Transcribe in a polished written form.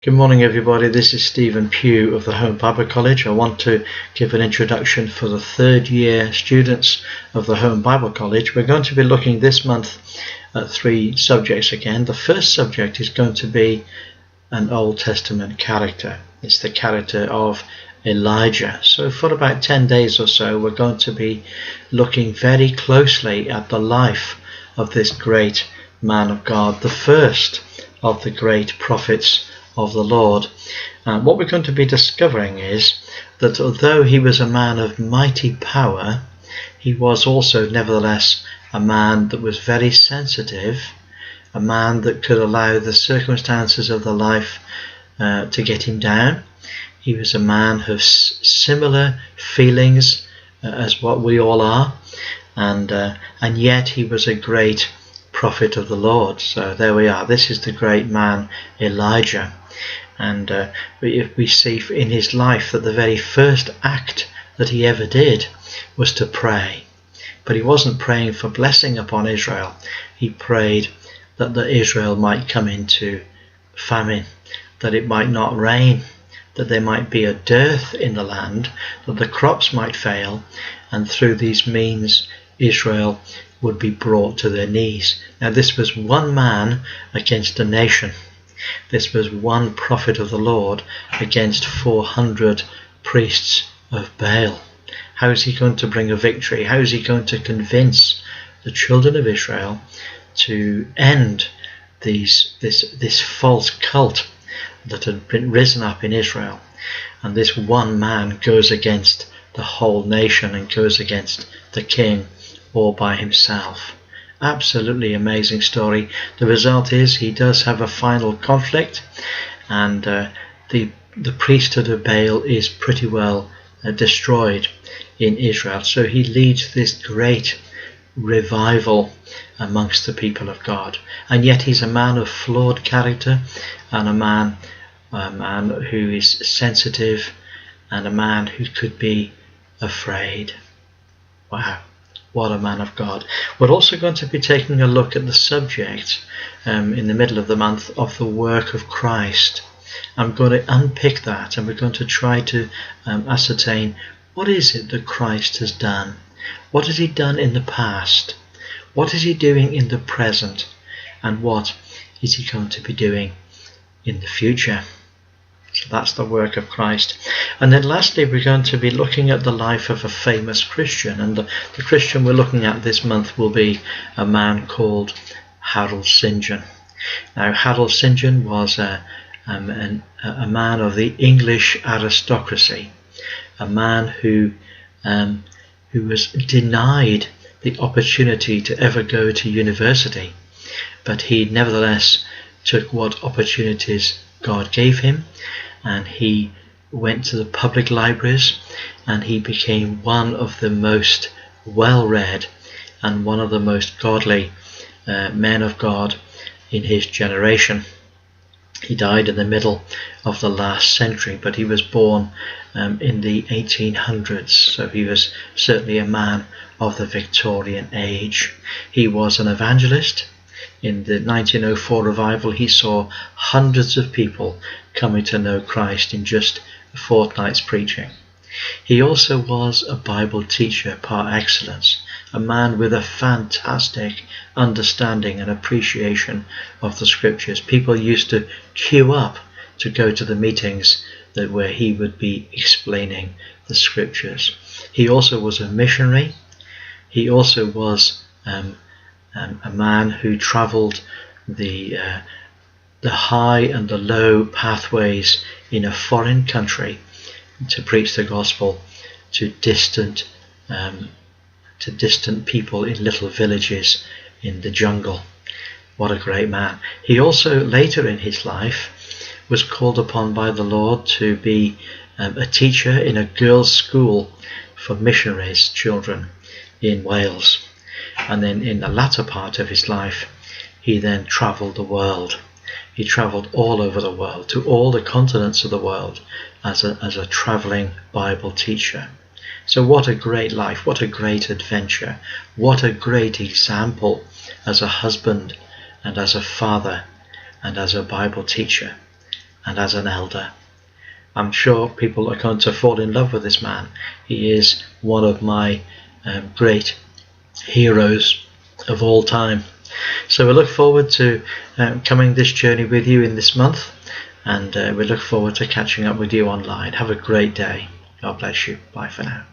Good morning, everybody. This is Stephen Pugh of the Home Bible College. I want to give an introduction for the third year students of the Home Bible College. We're going to be looking this month at three subjects again. The first subject is going to be an Old Testament character. It's the character of Elijah. So for about 10 days or so, we're going to be looking very closely at the life of this great man of God, the first of the great prophets of the Lord. What we're going to be discovering is that although he was a man of mighty power, he was also nevertheless a man that was very sensitive, a man that could allow the circumstances of the life to get him down. He was a man of similar feelings as what we all are, and yet he was a great prophet of the Lord. So there we are. This is the great man Elijah. And we see in his life that the very first act that he ever did was to pray. But he wasn't praying for blessing upon Israel. He prayed that Israel might come into famine, that it might not rain, that there might be a dearth in the land, that the crops might fail, and through these means Israel would be brought to their knees. Now this was one man against a nation. This was one prophet of the Lord against 400 priests of Baal. How is he going to bring a victory? How is he going to convince the children of Israel to end this false cult that had been risen up in Israel? And this one man goes against the whole nation and goes against the king all by himself. Absolutely amazing story. The result is he does have a final conflict, and the priesthood of Baal is pretty well destroyed in Israel. So he leads this great revival amongst the people of God. And yet he's a man of flawed character, and a man who is sensitive, and a man who could be afraid. Wow. What a man of God. We're also going to be taking a look at the subject in the middle of the month of the work of Christ. I'm going to unpick that, and we're going to try to ascertain what is it that Christ has done. What has he done in the past? What is he doing in the present? And what is he going to be doing in the future? So that's the work of Christ. And then lastly, we're going to be looking at the life of a famous Christian. And the Christian we're looking at this month will be a man called Harold St. John. Now, Harold St. John was a man of the English aristocracy, a man who was denied the opportunity to ever go to university. But he nevertheless took what opportunities God gave him, and he went to the public libraries, and he became one of the most well-read and one of the most godly men of God in his generation. He died in the middle of the last century, but he was born in the 1800s, so he was certainly a man of the Victorian age. He was an evangelist. In the 1904 revival, he saw hundreds of people coming to know Christ in just a fortnight's preaching. He also was a Bible teacher par excellence, a man with a fantastic understanding and appreciation of the scriptures. People used to queue up to go to the meetings where he would be explaining the scriptures. He also was a missionary. He also was a man who travelled the high and the low pathways in a foreign country to preach the gospel to distant people in little villages in the jungle. What a great man. He also later in his life was called upon by the Lord to be a teacher in a girls' school for missionaries' children in Wales. And then in the latter part of his life, he then travelled the world. He travelled all over the world, to all the continents of the world, as a travelling Bible teacher. So what a great life, what a great adventure, what a great example as a husband and as a father and as a Bible teacher. and as an elder. I'm sure people are going to fall in love with this man. He is one of my great heroes of all time. So we look forward to coming this journey with you in this month, and we look forward to catching up with you online. Have a great day. God bless you. Bye for now.